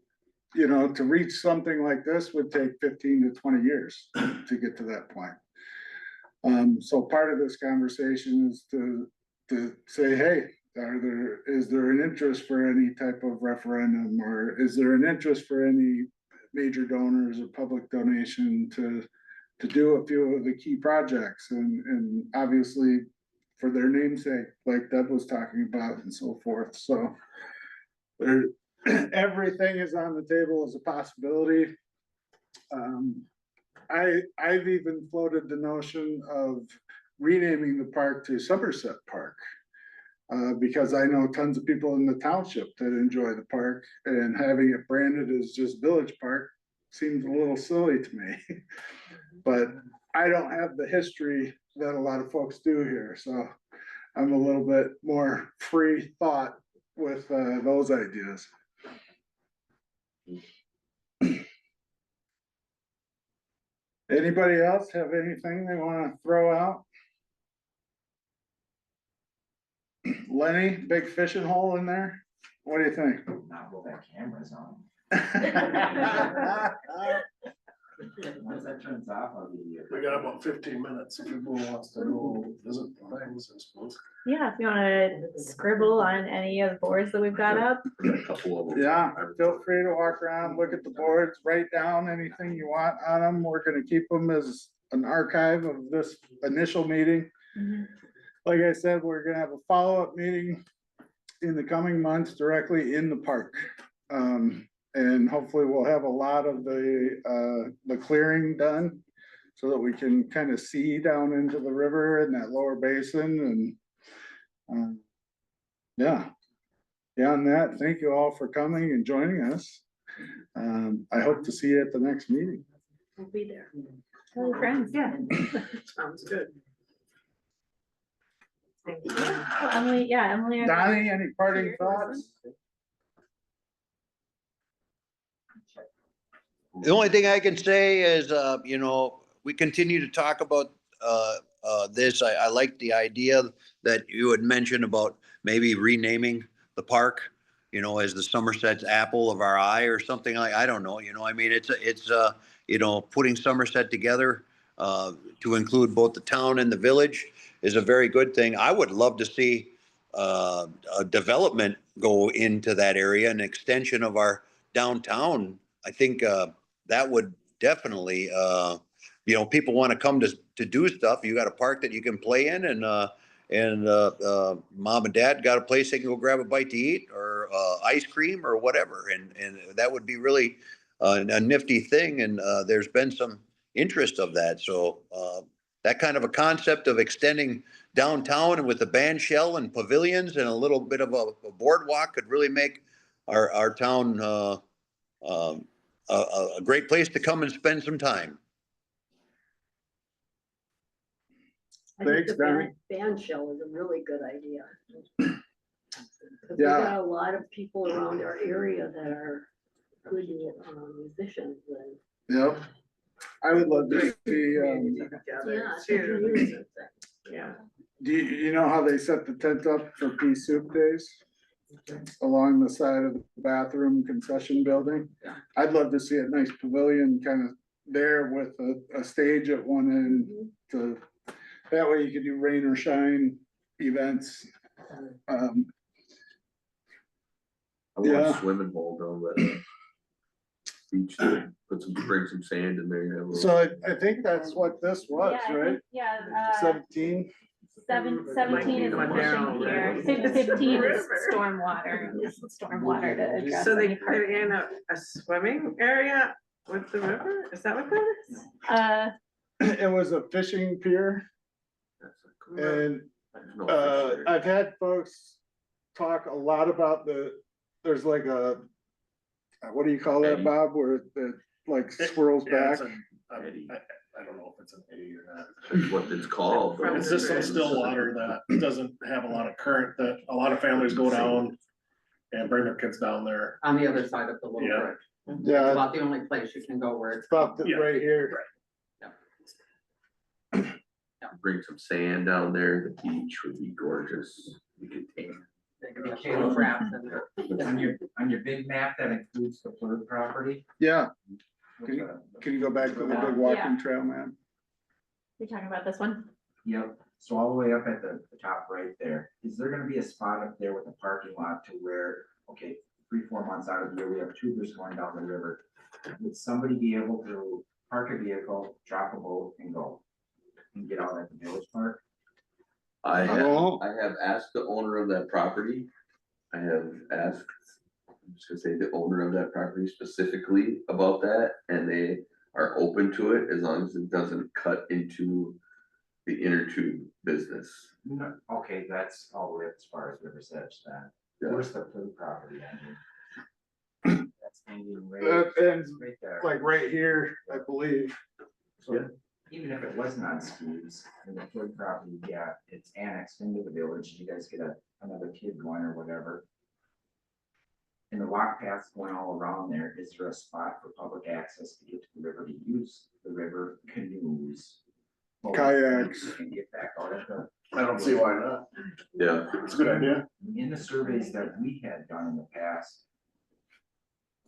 you know, to reach something like this would take 15 to 20 years to get to that point. So part of this conversation is to say, hey, is there an interest for any type of referendum, or is there an interest for any major donors or public donation to do a few of the key projects and obviously for their namesake, like Deb was talking about and so forth, so everything is on the table as a possibility. I've even floated the notion of renaming the park to Somerset Park. Because I know tons of people in the township that enjoy the park, and having it branded as just Village Park seems a little silly to me. But I don't have the history that a lot of folks do here, so I'm a little bit more free thought with those ideas. Anybody else have anything they wanna throw out? Lenny, big fishing hole in there? What do you think? Not with that cameras on. Once that turns off, I'll be. We got about 15 minutes if people wants to go visit things, I suppose. Yeah, if you wanna scribble on any of the boards that we've got up. A couple of them. Yeah, feel free to walk around, look at the boards, write down anything you want on them. We're gonna keep them as an archive of this initial meeting. Like I said, we're gonna have a follow-up meeting in the coming months directly in the park. And hopefully we'll have a lot of the clearing done so that we can kind of see down into the river and that lower basin and Yeah. Beyond that, thank you all for coming and joining us. I hope to see you at the next meeting. We'll be there. Tell your friends. Yeah. Sounds good. Thank you. Well, Emily, yeah, Emily. Donnie, any parting thoughts? The only thing I can say is, we continue to talk about, this. I like the idea that you had mentioned about maybe renaming the park, as the Somerset's apple of our eye or something like, I don't know, I mean, it's putting Somerset together, to include both the town and the village is a very good thing. I would love to see, a development go into that area, an extension of our downtown. I think, that would definitely, people want to come to do stuff. You got a park that you can play in, and mom and dad got a place they can go grab a bite to eat, or ice cream or whatever. And that would be really a nifty thing. And there's been some interest of that. So that kind of a concept of extending downtown and with the band shell and pavilions and a little bit of a boardwalk could really make our town a great place to come and spend some time. I think Thanks, the Donnie. band shell is a really good idea. 'Cause we Yeah. got a lot of people around our area that are good musicians and. Yep. I would love to see, Yeah, Together it's a too. community thing. Yeah. do you know how they set the tent up for Pea Soup Days? Along the side of the bathroom concession building? Yeah. I'd love to see a nice pavilion kind of there with a stage at one end to, that way you could do rain or shine events. I want Yeah. a swimming hole down by the beach, to bring some sand in there. and have a little- So I think that's what this was, Yeah, I right? think, yeah, 17? 17 is the Might be fishing going pier, down. 15 is River. stormwater to address So they any put part. in a swimming area with the river? Is that what that is? It was a fishing pier, That's a cool- and there's no fish there. I've had folks talk a lot about there's like what do you call that, Eddy. Bob, where it like swirls Yeah, back? Eddy. I don't know if it's an eddy or not. That's what it's called. but It's just some still water that doesn't have a lot of current, that a lot of families go down and bring their kids down there. On the other side of the little Yeah. bridge. It's Yeah, about the only place you can go where it's. about Yeah. right here. Bring some sand down there, the beach would be gorgeous. You could tan. There can be cable traps in there. On your big map that includes the third property. Yeah, what's Can you- that? can you go back to the big Yeah. walking trail, man? You're talking about this one? Yep, so all the way up at the top right there, is there gonna be a spot up there with a parking lot to where, okay, 3, 4 months out of the year, we have tubers going down the river? Would somebody be able to park a vehicle, drop a boat and go? And get out at the village park? I Oh. have asked the owner of that property. I have asked, I'm just gonna say the owner of that property specifically about that, and they are open to it as long as it doesn't cut into the inner tube business. No, okay, that's all the way up as far as River's Edge then. Yeah. Where's the third property ending? That's ending right, That ends right there. like right here, I believe. So even if it wasn't on skis, and the third property, yeah, it's annexed into the village, you guys get another kid going or whatever. And the walk paths going all around there, is there a spot for public access to get to the river, to use the river, canoes? boats, Kayaks. And get back out at the, I don't see why not. Yeah, It's a good idea. in the surveys that we had done in the past.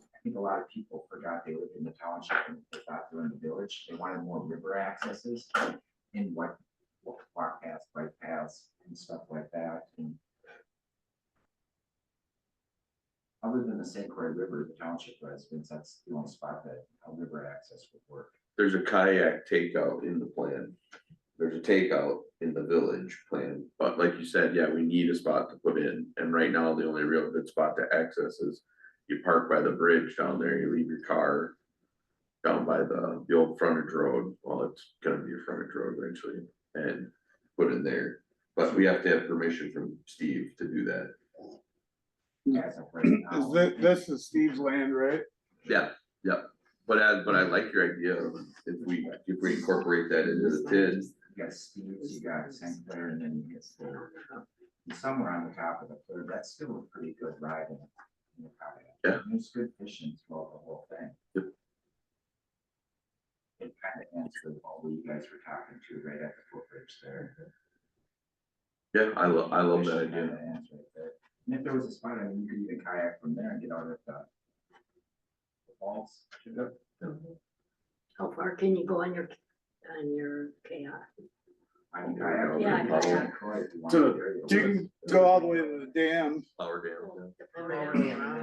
I think a lot of people forgot they lived in the township and they thought they were in the village, they wanted more river accesses and what walk paths, bike paths and stuff like that, and other than the St. Croix River, the township residents, that's the only spot that a river access would work. there's a kayak takeout in the plan. There's a takeout in the village plan, but like you said, yeah, we need a spot to put in, and right now, the only real good spot to access is you park by the bridge down there, you leave your car down by the old frontage road, well, it's gonna be a frontage road eventually, and put in there. But we have to have permission from Steve to do that. as of right now. Is this is Steve's land, right? Yeah, yeah, but I like your idea of if we incorporate that into the TID. You got Steve's, you got St. Clair, and then you get Third. Somewhere on the top of the Third, that's still a pretty good ride in the kayak. Yeah. And there's good fishing throughout the whole thing. Yep. It kind of answered all you guys were talking to right at the footbridge there. Yeah, I love that Fishing idea. kinda answered it there. And if there was a spot, I mean, you could even kayak from there and get out at the falls. How far can you go on your kayak? I can kayak. Yeah, over to kayak. Croy if you want To to. the- You can go all the way to the dam, Flower dam,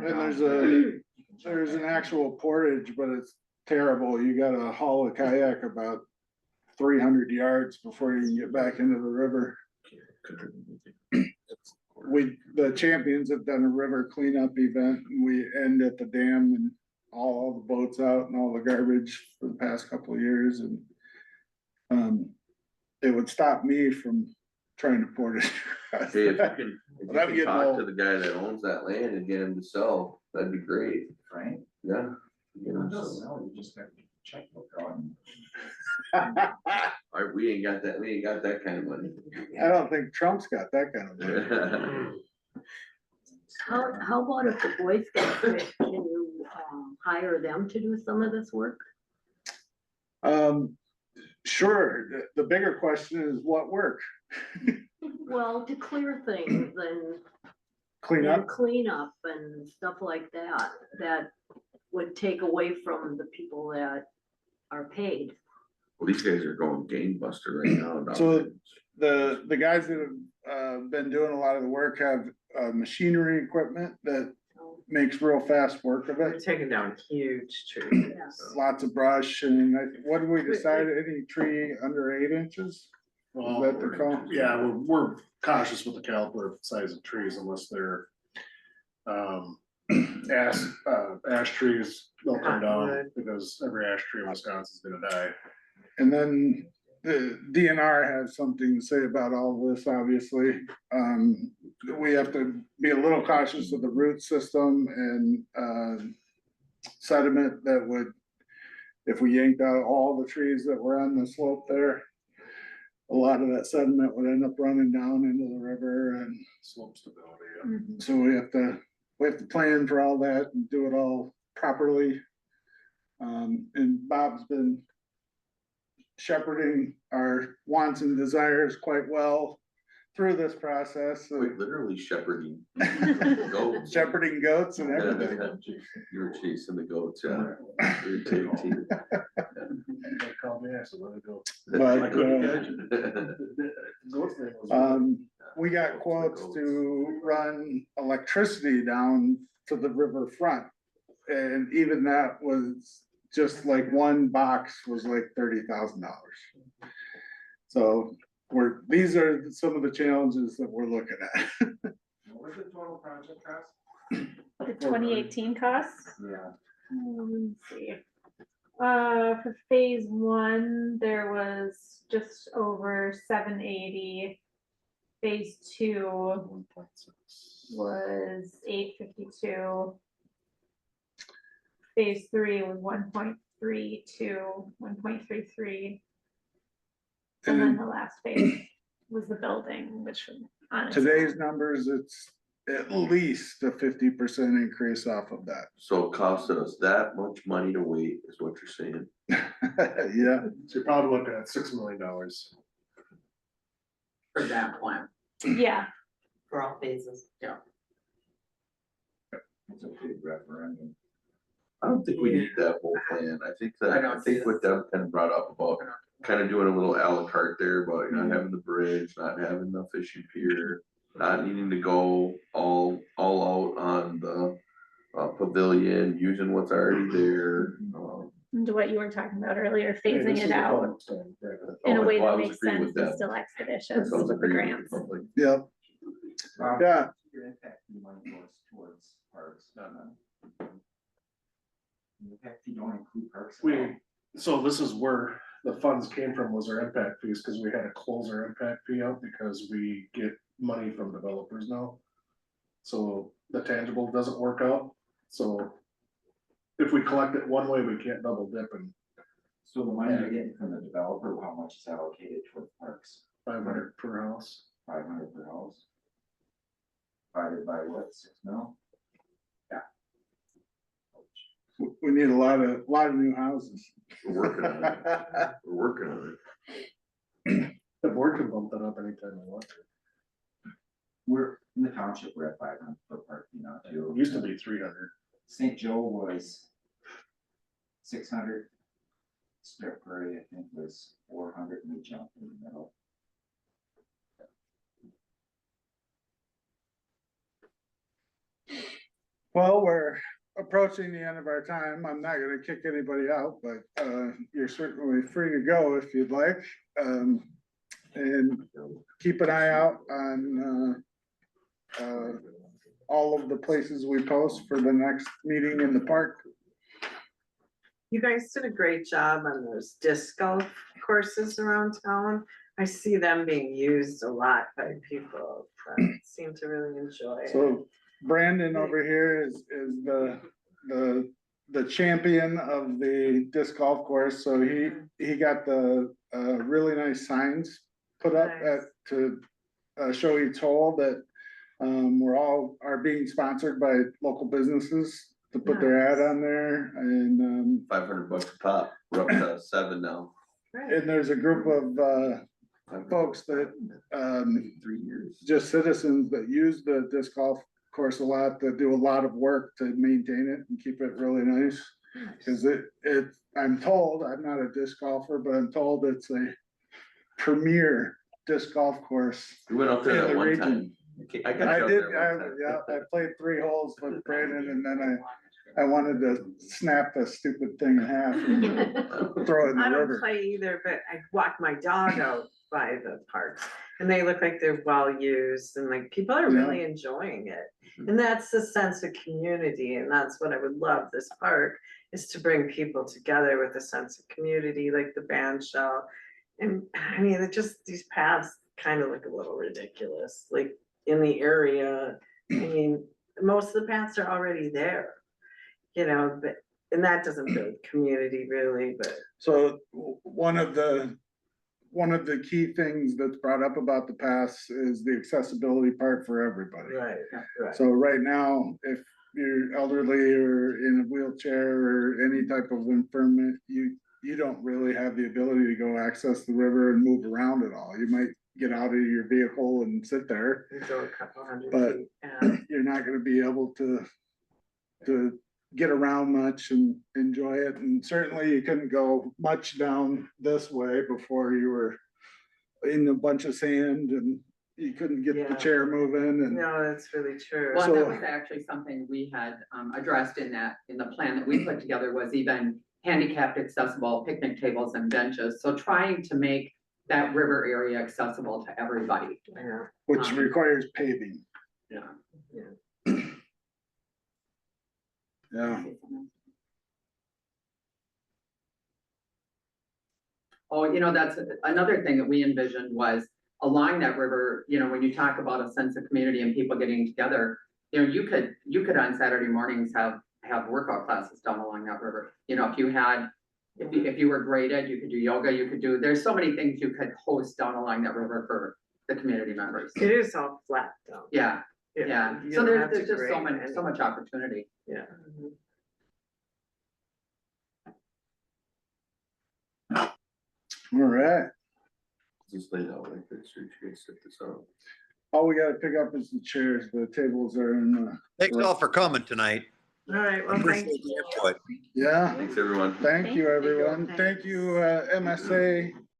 and there's an actual portage, but it's terrible. You gotta haul a kayak about 300 yards before you can get back into the river. The champions have done a river cleanup event, and we end at the dam and all the boats out and all the garbage for the past couple of years, and it would stop me from trying to port it. Hey, if But you I'm can getting talk to old. the guy that owns that land and get him to sell, that'd be great, Right? yeah. You know, No, so, no, you just have to checkbook on. we ain't got that kind of money. I don't think Trump's got that kind of money. How about if the Boy Scouts, can you, hire them to do some of this work? Sure, the bigger question is what work? Well, to clear things and Clean up? clean up and stuff like that, that would take away from the people that are paid. Well, these guys are going gangbusters right now. down So there. the guys that have been doing a lot of the work have machinery equipment that makes real fast work of We're it. taking down huge trees. Yes. Lots of brush, and what did we decide, any tree under 8 inches? Well, Is that the call? yeah, we're cautious with the caliper size of trees unless they're ash trees, they'll come down Cottonwood. because every ash tree in Wisconsin's gonna die. And then the DNR has something to say about all this, obviously. We have to be a little cautious of the root system and sediment that would, if we yanked out all the trees that were on the slope there, a lot of that sediment would end up running down into the river, and Slope stability. Mhm. so we have to plan for all that and do it all properly. And Bob's been shepherding our wants and desires quite well through this process, of Quite literally shepherding goats. shepherding goats and everything. You were chasing the goats, yeah. You're a tag team. They called me, I said, let it go. But, The goat's name was- we got quotes to run electricity down to the river front. And even that was just like one box was like $30,000. So these are some of the challenges that we're looking at. What was the total project cost? The 2018 costs? Yeah. Let's see. For phase 1, there was just over 780. Phase 2 was 852. Phase 3 was 1.32, 1.33. And then the last phase was the building, which honestly. Today's numbers, it's at least a 50% increase off of that. So it costed us that much money to wait, is what you're saying. Yeah, So you're probably looking at $6 million. For that plan. Yeah, For all phases. It's a big referendum. I don't think we need that whole plan. I think what Deb kind of brought up about kind of doing a little à la carte there, about not having the bridge, not having the fishing pier, not needing to go all out on the pavilion, using what's already there. and what you were talking about earlier, Hey, phasing this is it a out public stand, right? in a Oh, way well, I that was makes agreeing sense with and that. still expeditious So I was with the agreeing grants. with public. yep, Bob, yeah. Your impact fee money goes towards parks, impact fee don't include parks. at all. So this is where the funds came from, was our impact fees, because we had to close our impact fee out because we get money from developers now. So the tangible doesn't work out, so. If we collect it one way, we can't double dip and So the money you're getting from the developer, how much is allocated toward parks? 500 per house. 500 per house? Divided by what, 6 mil? We need a lot of new houses. We're working on it. We're working on it. The board can bump that up anytime they want to. We're, in the township, we're at 500 per park, you know, too. It used to be 300. St. Joe was 600. Strip Prairie, I think, was 400, and we jumped in the middle. Well, we're approaching the end of our time. I'm not gonna kick anybody out, but you're certainly free to go if you'd like. And keep an eye out on all of the places we post for the next meeting in the park. You guys did a great job on those disc golf courses around town. I see them being used a lot by people that seem to really enjoy it. So Brandon over here is the champion of the disc golf course, so he got the really nice signs put up to show each hole that are being sponsored by local businesses to put their ad on there, and $500 a pop. We're up to 7 now. and there's a group of folks that 3 years. just citizens that use the disc golf course a lot, that do a lot of work to maintain it and keep it really nice. Cause I'm told, I'm not a disc golfer, but I'm told it's a premier disc golf course. We went up there In that the one region. time. I got I you up did, there one time. yeah, I played 3 holes with Brandon, and then I wanted to snap the stupid thing in half and throw it in I the don't river. play either, but I walk my dog out by the parks and they look like they're well used and like people are really enjoying it. And that's the sense of community, and that's what I would love this park, is to bring people together with a sense of community, like the band shell. And I mean, it just, these paths kind of look a little ridiculous, like in the area. I mean, most of the paths are already there, you know, but, and that doesn't build community really, but. So one of the key things that's brought up about the pass is the accessibility part for everybody. Right, right. So right now, if you're elderly or in a wheelchair or any type of infirmity, you don't really have the ability to go access the river and move around at all. You might get out of your vehicle and sit there, And go a couple hundred but feet. Yeah. you're not gonna be able to get around much and enjoy it. And certainly you couldn't go much down this way before you were in a bunch of sand and you couldn't get the Yeah. chair moving and. No, that's really true. Well, So- that was actually something we had addressed in the plan that we put together, was even handicapped accessible picnic tables and benches. So trying to make that river area accessible to everybody. Yeah. Which requires paving. Yeah. Yeah. Oh, you know, that's another thing that we envisioned was along that river, you know, when you talk about a sense of community and people getting together, you know, you could on Saturday mornings have workout classes down along that river. You know, if you were graded, you could do yoga, there's so many things you could host down along that river for the community members. It is all flat though. Yeah, yeah. You So don't have there's to just so grade much, so much opportunity. Yeah. All right. Just laid out like this, so you can set this up. All we gotta pick up is the chairs. The tables are in the. Thanks all for coming tonight. All right, well, thank Appreciate you. the input. Yeah, Thanks, everyone. thank you, everyone. Thanks. Thank you, MSA